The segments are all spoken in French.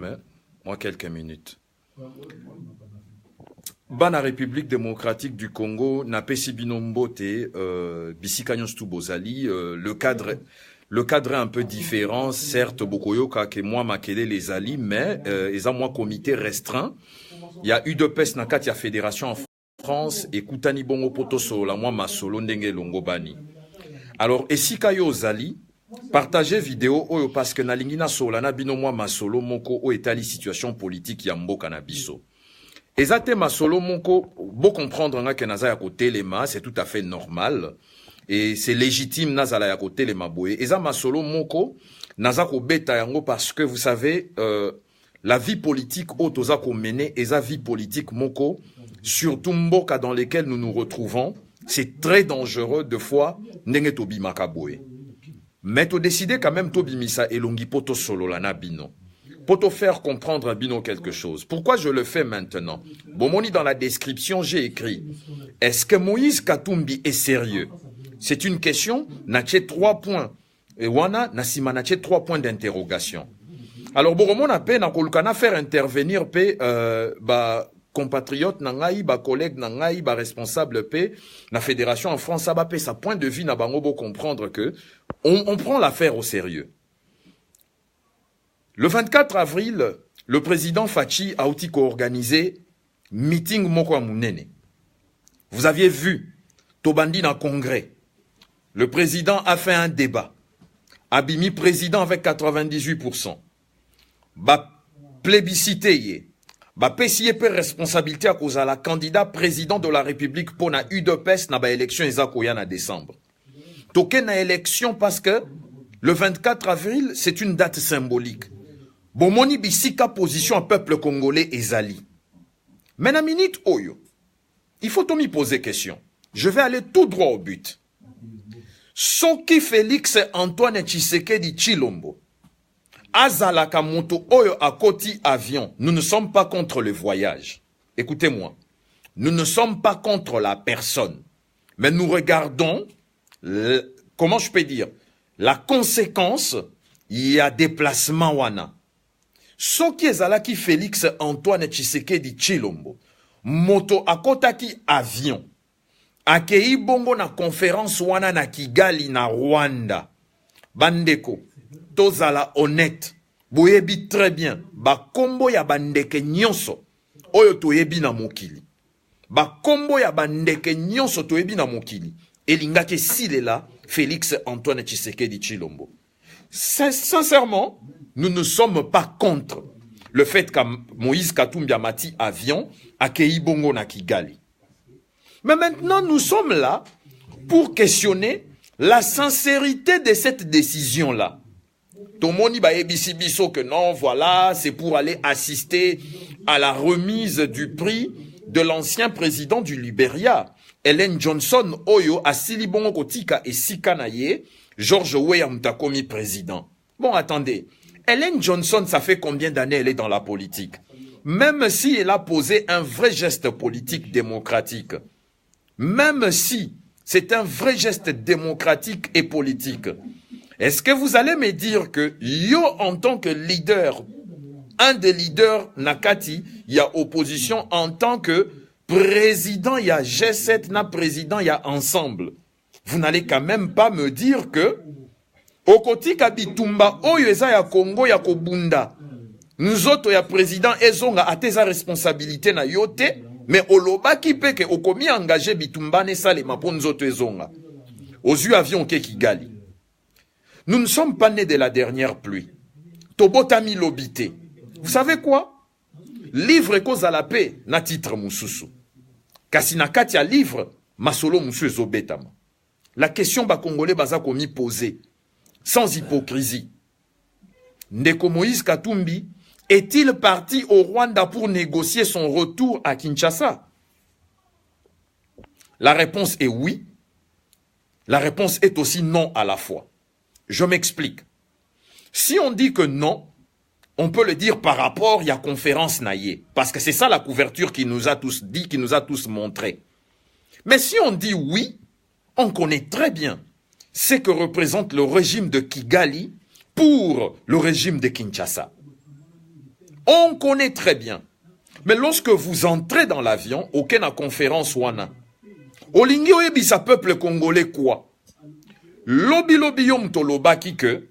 Mais, moi, quelques minutes. Bana République démocratique du Congo, Napesi Binombote, Bisikanyos Tubozali, le cadre est un peu différent, certes, Bokoyoka, que moi, Makele les Ali, mais, ils ont moi comité restreint. Il y a UDPS Nakat, il y a Fédération en France, et Koutani Bongo Potoso, la moi, Masolo Ndenge Longobani. Alors, Esikayo Zali, partagez vidéo, parce que Nalingina Solana Bino moi, Masolo Moko, o etali situation politique, Yambo Kanabiso. Ezate Masolo Moko, beau comprendre que naza ya côté les mas, c'est tout à fait normal. Et c'est légitime nazala ya côté les maboye. Eza Masolo Moko, naza ko beta yango parce que vous savez, la vie politique otoza ko mené, eza vie politique Moko, surtout Mboka dans lesquels nous nous retrouvons, c'est très dangereux de fois, ndenge tobi makaboye. Mais to décider quand même tobi misa elongi poto solo lana bino. Pour te faire comprendre à Bino quelque chose. Pourquoi je le fais maintenant? Bomoni, dans la description, j'ai écrit, est-ce que Moïse Katumbi est sérieux? C'est une question, nache 3 points. Et wana, nasima nache 3 points d'interrogation. Alors, Boromon a peine à faire intervenir compatriotes nangai, collègues nangai, responsable la fédération en France, ça sa point de vue n'a bango comprendre que on prend l'affaire au sérieux. Le 24 avril, le président Fachi a aussi co-organisé meeting Moko Mounene. Vous aviez vu, Tobandi dans congrès. Le président a fait un débat. Abimi président avec 98%. Ba plébiscité yé. Ba pesiye pe responsabilité à cause de la candidat président de la République pour na UDPS na ba élection ezakoya na décembre. Toke na élection parce que le 24 avril, c'est une date symbolique. Bomoni bisika position à peuple congolais ezali. Mais na minute oyo, il faut m'y poser question. Je vais aller tout droit au but. Soki Félix Antoine Tshisekedi Tshilombo, Azalaka moto oyo akoti avion. Nous ne sommes pas contre le voyage. Écoutez-moi. Nous ne sommes pas contre la personne. Mais nous regardons, comment je peux dire, la conséquence, il y a déplacement wana. Soki ezalaki Félix Antoine Tshisekedi Tshilombo, moto akotaki avion, akei bongo na conférence wana na Kigali na Rwanda. Bandeko, tozala honnête, boyebi très bien, ba kombo ya bandeke nyonso, oyo toyebi na mokili. Ba kombo ya bandeke nyonso toyebi na mokili. Elingake silela Félix Antoine Tshisekedi Tshilombo. Sincèrement, nous ne sommes pas contre le fait que Moïse Katumbi Amati avion à Keibongo na Kigali. Mais maintenant, nous sommes là pour questionner la sincérité de cette décision-là. Tomoni ba ebisi biso que non, voilà, c'est pour aller assister à la remise du prix de l'ancien président du Libéria, Ellen Johnson Oyo asili bongo kotika et sikanaye, George Weah Mutakomi président. Bon, attendez. Ellen Johnson, ça fait combien d'années elle est dans la politique? Même si elle a posé un vrai geste politique démocratique, même si c'est un vrai geste démocratique et politique, est-ce que vous allez me dire que yo, en tant que leader, un des leaders Nakati, il y a opposition, en tant que président, il y a G7, na président, il y a ensemble. Vous n'allez quand même pas me dire que Okotika bitumba oyo eza ya Congo ya kobunda. Nous autres ya président ezonga ateza responsabilité na yote, mais olobaki peke okomi engagé bitumba ne salema pour nous autres ezonga. Aux yeux avions ke Kigali. Nous ne sommes pas nés de la dernière pluie. Tobotami lobité. Vous savez quoi? Livre cause à la paix na titre mususu. Kasina katia livre masolo musu ezobetama. La question ba congolais baza komi posée. Sans hypocrisie. Ndeko Moïse Katumbi est-il parti au Rwanda pour négocier son retour à Kinshasa? La réponse est oui. La réponse est aussi non à la fois. Je m'explique. Si on dit que non, on peut le dire par rapport à la conférence Naye. Parce que c'est ça la couverture qui nous a tous dit, qui nous a tous montré. Mais si on dit oui, on connaît très bien ce que représente le régime de Kigali pour le régime de Kinshasa. On connaît très bien. Mais lorsque vous entrez dans l'avion, aucune conférence wana. Olingi oyebisa peuple congolais quoi? Lobi yom tolobaki que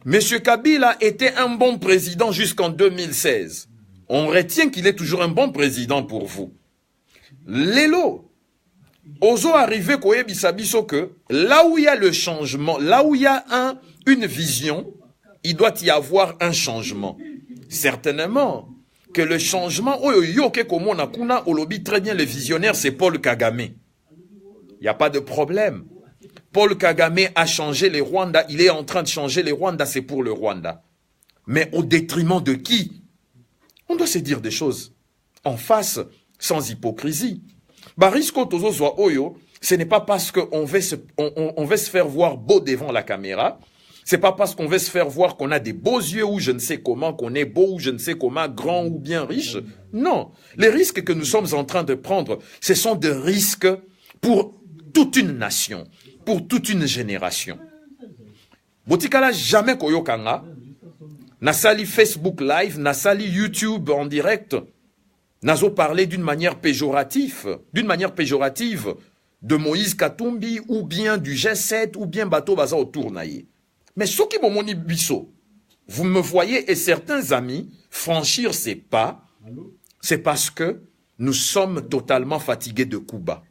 M. Kabila était un bon président jusqu'en 2016. On retient qu'il est toujours un bon président pour vous. Lelo, ozo arrivé koyebisa biso que là où il y a le changement, là où il y a une vision, il doit y avoir un changement. Certainement que le changement, olobi très bien, le visionnaire, c'est Paul Kagame. Il n'y a pas de problème. Paul Kagame a changé les Rwandais, il est en train de changer les Rwandais, c'est pour le Rwanda. Mais au détriment de qui? On doit se dire des choses en face, sans hypocrisie. Barisco Tozo Zwa Oyo, ce n'est pas parce qu'on veut se faire voir beau devant la caméra, c'est pas parce qu'on veut se faire voir qu'on a des beaux yeux ou je ne sais comment, qu'on est beau ou je ne sais comment, grand ou bien riche. Non, les risques que nous sommes en train de prendre, ce sont des risques pour toute une nation, pour toute une génération. Botikala jamais koyokanga, nasali Facebook Live, nasali YouTube en direct, nazo parlé d'une manière péjorative de Moïse Katumbi ou bien du G7 ou bien Bato Baza autour naïe. Mais ce qui momoni biso, vous me voyez et certains amis franchir ces pas, c'est parce que nous sommes totalement fatigués de Cuba.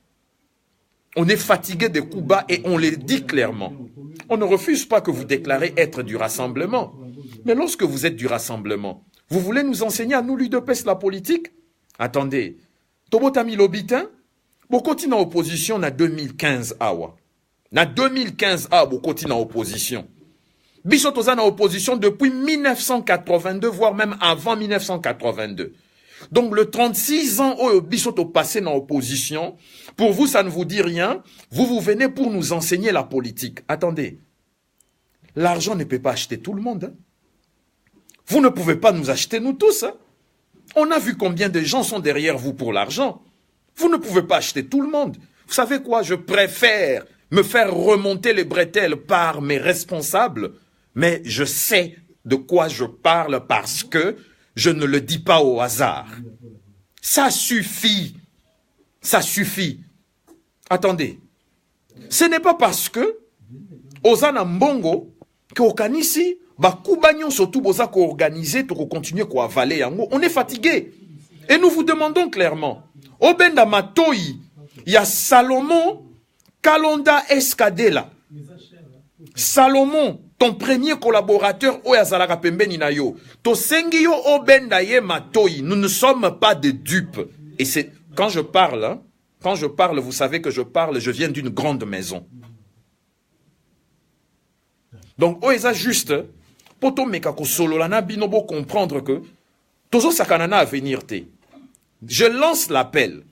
On est fatigué de Cuba et on le dit clairement. On ne refuse pas que vous déclarez être du rassemblement. Mais lorsque vous êtes du rassemblement, vous voulez nous enseigner à nous, l'UDPS, la politique? Attendez. Tobotami Lobitin, Bokoti na opposition na 2015 awa. Na 2015 awa, Bokoti na opposition. Bisotoza na opposition depuis 1982, voire même avant 1982. Donc le 36 ans où Bisoto passé dans l'opposition, pour vous ça ne vous dit rien, vous venez pour nous enseigner la politique. Attendez, l'argent ne peut pas acheter tout le monde. Hein. Vous ne pouvez pas nous acheter nous tous. Hein. On a vu combien de gens sont derrière vous pour l'argent. Vous ne pouvez pas acheter tout le monde. Vous savez quoi, je préfère me faire remonter les bretelles par mes responsables, mais je sais de quoi je parle parce que je ne le dis pas au hasard. Ça suffit. Ça suffit. Attendez. Ce n'est pas parce que Ozana Mbongo que Okanisi va Kubanyon surtout boza ko organiser pour continuer ko avaler yango. On est fatigué. Et nous vous demandons clairement. Obenda Matoi, il y a Salomon Kalonda Escadela. Salomon, ton premier collaborateur, Oyazalaka Pembeni na yo. To sengi yo obenda ye Matoi. Nous ne sommes pas des dupes. Et c'est quand je parle, hein, vous savez que je viens d'une grande maison. Donc, Oeza juste, poto mekako solo lana binobo comprendre que tozo sakanana à venir te. Je lance l'appel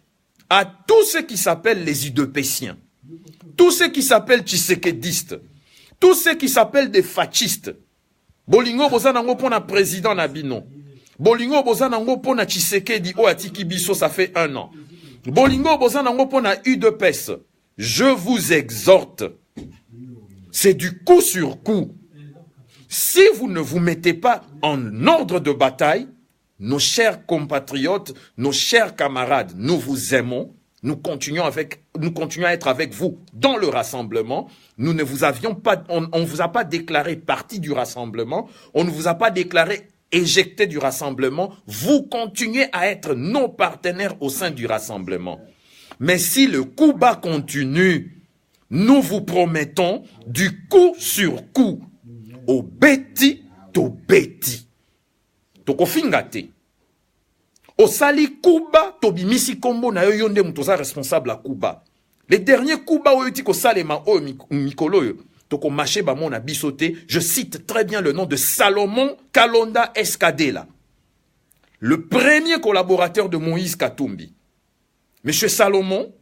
à tous ceux qui s'appellent les UDPsiens, tous ceux qui s'appellent Tshisekedistes, tous ceux qui s'appellent des fascistes. Bolingo bozanango pona président Nabino. Bolingo bozanango pona Tshisekedi o atiki biso ça fait 1 an. Bolingo bozanango pona UDPS. Je vous exhorte. C'est du coup sur coup. Si vous ne vous mettez pas en ordre de bataille, nos chers compatriotes, nos chers camarades, nous vous aimons, nous continuons à être avec vous dans le rassemblement. Nous ne vous avions pas, on vous a pas déclaré partie du rassemblement, on ne vous a pas déclaré éjecté du rassemblement. Vous continuez à être nos partenaires au sein du rassemblement. Mais si le coup bas continue, nous vous promettons du coup sur coup, au beti to beti. Toko fingate. Au sali Kuba, tobi misi kombo na yo yonde mutoza responsable à Kuba. Les derniers Kuba ou yutiko salema o mikolo yo. Toko maché ba mon bisoté. Je cite très bien le nom de Salomon Kalonda Escadela. Le premier collaborateur de Moïse Katumbi. Monsieur Salomon,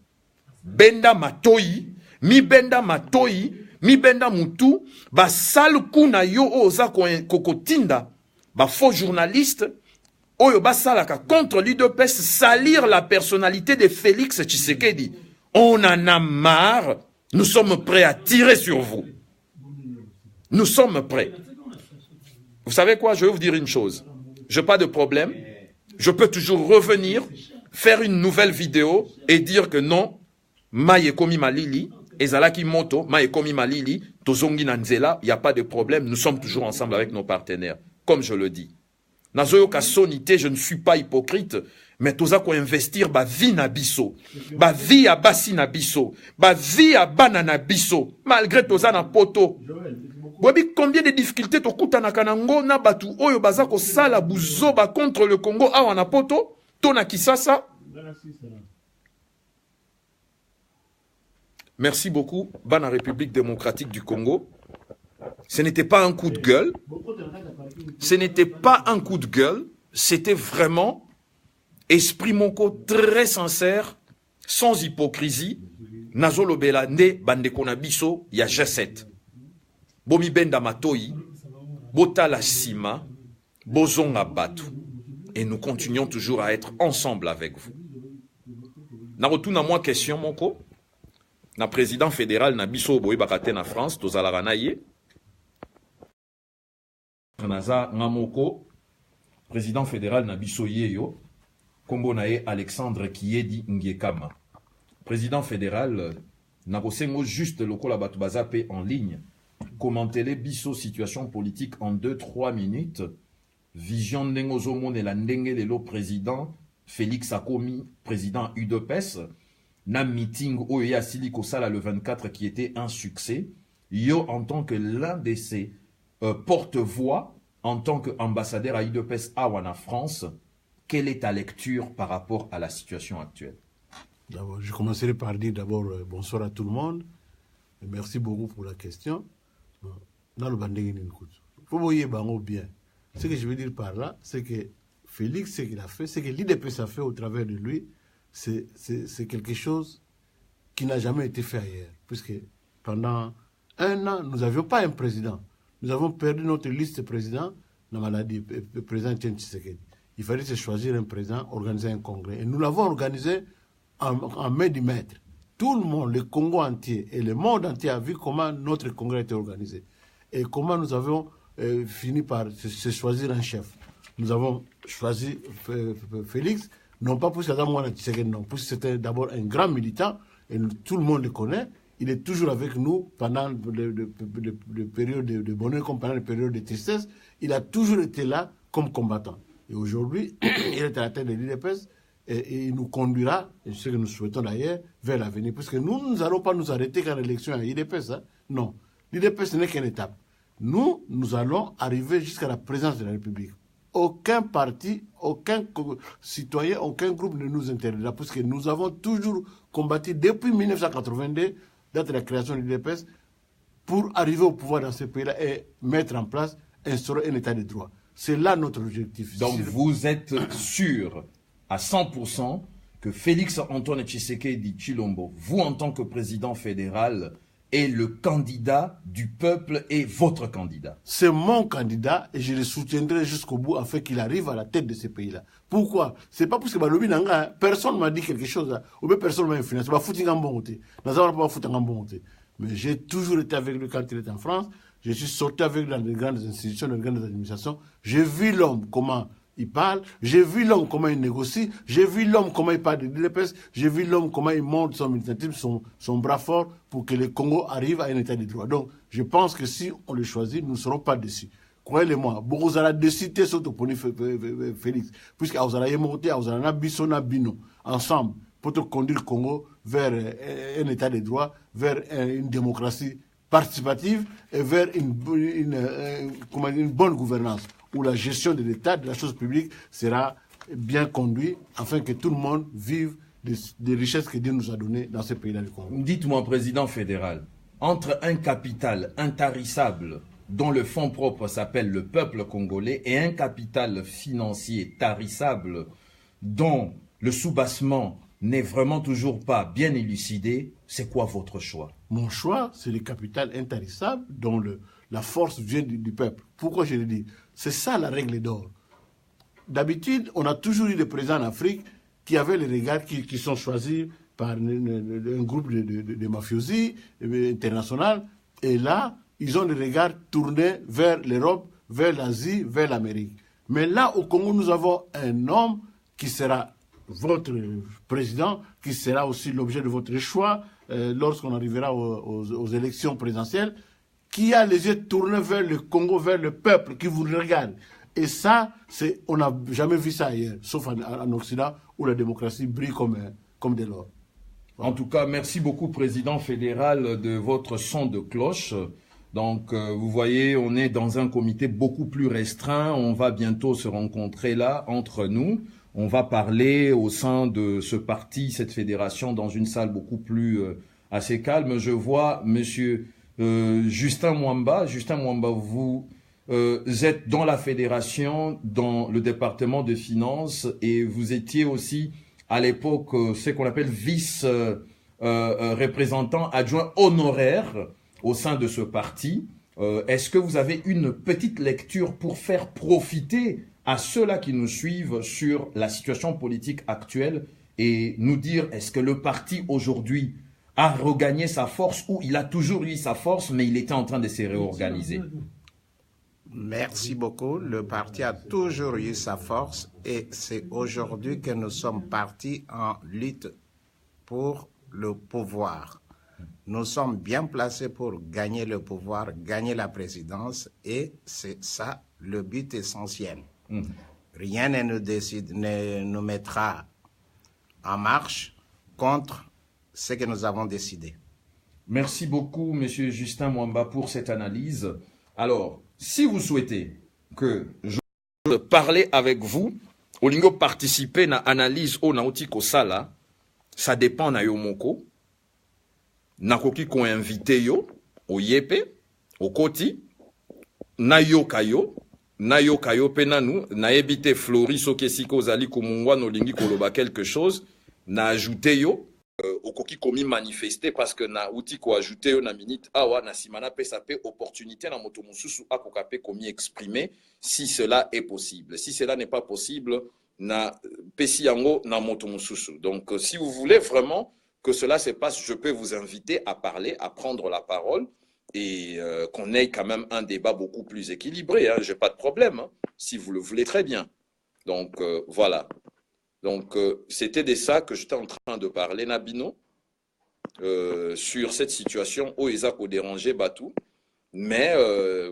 Benda Matoi, mi Benda Matoi, mi Benda Mutu, ba sal kuna yo oza kokotinda, ba faux journaliste, oyo ba salaka contre l'UDPS, salir la personnalité de Félix Tshisekedi. On en a marre, nous sommes prêts à tirer sur vous. Nous sommes prêts. Vous savez quoi, je vais vous dire une chose. je n'ai pas de problème. Je peux toujours revenir, faire une nouvelle vidéo et dire que non, Maye Komi Malili, Ezalaki Moto, Maye Komi Malili, Tozongi Nanzela, il n'y a pas de problème. Nous sommes toujours ensemble avec nos partenaires. Comme je le dis. Nazoyo Kasonité, je ne suis pas hypocrite, mais toza ko investir ba vie na biso, ba vie à basi na biso, ba vie à banana biso, malgré toza na poto. Bobi combien de difficultés to kuta na kanango na batu oyo baza ko sala buzoba contre le Congo awa na poto, to na Kisasa. Merci beaucoup, Bana République démocratique du Congo. Ce n'était pas un coup de gueule. Ce n'était pas un coup de gueule. C'était vraiment esprit moko très sincère, sans hypocrisie. Nazolo Belande, Bandeko Nabiso, ya G7. Bomi Benda Matoi, Bota la Sima, Bozonga Batu. Et nous continuons toujours à être ensemble avec vous. Narotuna moi question, moko. Na président fédéral Nabiso Boy Bakate na France, Tozalaranaye. Naza Ngamoko, président fédéral Nabiso Yeyo, Kombo Nae Alexandre Kiedi Ngiekama. Président fédéral, Nagosengo juste le Kolabatubazapé en ligne. Commentez-les biso situation politique en 2-3 minutes. Vision Nengozomon et la Ndenge Lelo président, Félix Akomi, président UDPS. Nam meeting Oya Siliko Sala le 24 qui était un succès. Yo en tant que l'un de ses porte-voix, en tant qu'ambassadeur à UDPS Awana France, quelle est ta lecture par rapport à la situation actuelle? D'abord, je commencerai par dire d'abord bonsoir à tout le monde. Et merci beaucoup pour la question. Dans le bandé, il faut voyer bango bien. Ce que je veux dire par là, c'est que Félix, ce qu'il a fait, ce que l'IDPS a fait au travers de lui, c'est quelque chose qui n'a jamais été fait ailleurs. Puisque pendant un an, nous n'avions pas un président. Nous avons perdu notre liste président, la maladie, le président Tien Tshisekedi. Il fallait se choisir un président, organiser un congrès. Et nous l'avons organisé en main du maître. Tout le monde, le Congo entier et le monde entier a vu comment notre congrès était organisé. Et comment nous avons fini par se choisir un chef. Nous avons choisi Félix, non pas pour ce que non, parce que c'était d'abord un grand militant, et tout le monde le connaît. Il est toujours avec nous pendant les périodes de bonheur comme pendant les périodes de tristesse. Il a toujours été là comme combattant. Et aujourd'hui, il est à la tête de l'IDPS et il nous conduira, et ce que nous souhaitons d'ailleurs, vers l'avenir. Parce que nous n'allons pas nous arrêter quand l'élection à l'IDPS. Hein. Non, l'IDPS n'est qu'une étape. Nous allons arriver jusqu'à la présidence de la République. Aucun parti, aucun citoyen, aucun groupe ne nous interdira, parce que nous avons toujours combattu depuis 1982, date de la création de l'IDPS, pour arriver au pouvoir dans ce pays-là et mettre en place, instaurer un état de droit. C'est là notre objectif. Donc vous êtes sûr à 100% que Félix Antoine Tshisekedi Tshilombo, vous en tant que président fédéral, est le candidat du peuple et votre candidat. C'est mon candidat et je le soutiendrai jusqu'au bout afin qu'il arrive à la tête de ce pays-là. Pourquoi? C'est pas parce que personne m'a dit quelque chose, ou bien personne m'a influencé. Mais j'ai toujours été avec lui quand il était en France. Je suis sorti avec lui dans les grandes institutions, dans les grandes administrations. J'ai vu l'homme, comment il parle. J'ai vu l'homme, comment il négocie. J'ai vu l'homme, comment il parle de l'IDPS. J'ai vu l'homme, comment il monte son militantisme, son bras fort pour que le Congo arrive à un état de droit. Donc, je pense que si on le choisit, nous ne serons pas déçus. Croyez-moi, vous allez décider sur Félix. Puisque vous allez monter, vous allez bino ensemble pour te conduire le Congo vers un état de droit, vers une démocratie participative et vers une bonne gouvernance, où la gestion de l'État, de la chose publique, sera bien conduite, afin que tout le monde vive des richesses que Dieu nous a données dans ce pays-là du Congo. Dites-moi, président fédéral, entre un capital intarissable, dont le fonds propre s'appelle le peuple congolais, et un capital financier tarissable, dont le soubassement n'est vraiment toujours pas bien élucidé, c'est quoi votre choix? Mon choix, c'est le capital intarissable dont la force vient du peuple. Pourquoi je le dis? C'est ça la règle d'or. D'habitude, on a toujours eu des présidents en Afrique qui avaient les regards qui sont choisis par un groupe de mafiosi international. Et là, ils ont les regards tournés vers l'Europe, vers l'Asie, vers l'Amérique. Mais là, au Congo, nous avons un homme qui sera votre président, qui sera aussi l'objet de votre choix lorsqu'on arrivera aux élections présidentielles, qui a les yeux tournés vers le Congo, vers le peuple, qui vous regarde. Et ça, on n'a jamais vu ça ailleurs, sauf en Occident, où la démocratie brille comme de l'or. Voilà. En tout cas, merci beaucoup, Président fédéral, de votre son de cloche. Donc, vous voyez, on est dans un comité beaucoup plus restreint. On va bientôt se rencontrer là, entre nous. On va parler au sein de ce parti, cette fédération, dans une salle beaucoup plus assez calme. Je vois Monsieur Justin Mwamba. Justin Mwamba, vous êtes dans la fédération, dans le département de finances, et vous étiez aussi à l'époque ce qu'on appelle vice-représentant adjoint honoraire au sein de ce parti. Est-ce que vous avez une petite lecture pour faire profiter à ceux-là qui nous suivent sur la situation politique actuelle et nous dire est-ce que le parti aujourd'hui a regagné sa force ou il a toujours eu sa force mais il était en train de se réorganiser? Merci beaucoup. Le parti a toujours eu sa force et c'est aujourd'hui que nous sommes partis en lutte pour le pouvoir. Nous sommes bien placés pour gagner le pouvoir, gagner la présidence et c'est ça le but essentiel. Rien ne nous mettra en marche contre ce que nous avons décidé. Merci beaucoup, Monsieur Justin Mwamba, pour cette analyse. Alors, si vous souhaitez que je parle avec vous, au lingo participer à l'analyse au nautiko sala, ça dépend na yo moko. Nakoki ko invité yo, au yepe, au koti, na yo kayo penanu, na ebite Flori sokesiko zali kumungwa no lingi koloba quelque chose, na ajouté yo, okoki komi manifester parce que na outi ko ajouté yo na minute awa na simana pe sa pe opportunité na moto mususu akoka pe komi exprimer si cela est possible. Si cela n'est pas possible, na pesi yango na moto mususu. Donc si vous voulez vraiment que cela se passe, je peux vous inviter à parler, à prendre la parole et qu'on ait quand même un débat beaucoup plus équilibré. Hein. Je n'ai pas de problème, hein, si vous le voulez très bien. Donc, voilà. Donc, c'était de ça que j'étais en train de parler, Nabino, sur cette situation où ils ont dérangé Batou. Mais,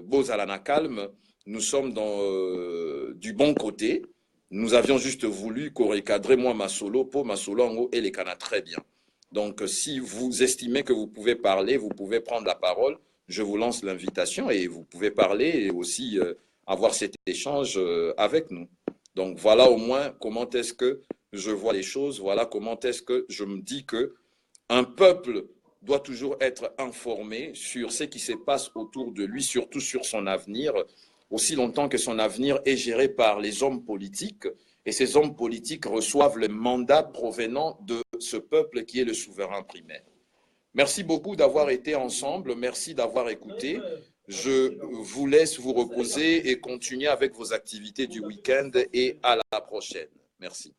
Bozalana calme, nous sommes du bon côté. Nous avions juste voulu recadrer moi Masolo, pour Masolo Ango et les Canas très bien. Donc, si vous estimez que vous pouvez parler, vous pouvez prendre la parole. Je vous lance l'invitation et vous pouvez parler et aussi avoir cet échange avec nous. Donc, voilà au moins comment est-ce que je vois les choses. Voilà comment est-ce que je me dis que un peuple doit toujours être informé sur ce qui se passe autour de lui, surtout sur son avenir, aussi longtemps que son avenir est géré par les hommes politiques. Et ces hommes politiques reçoivent le mandat provenant de ce peuple qui est le souverain primaire. Merci beaucoup d'avoir été ensemble. Merci d'avoir écouté. Je vous laisse vous reposer et continuer avec vos activités du week-end et à la prochaine. Merci.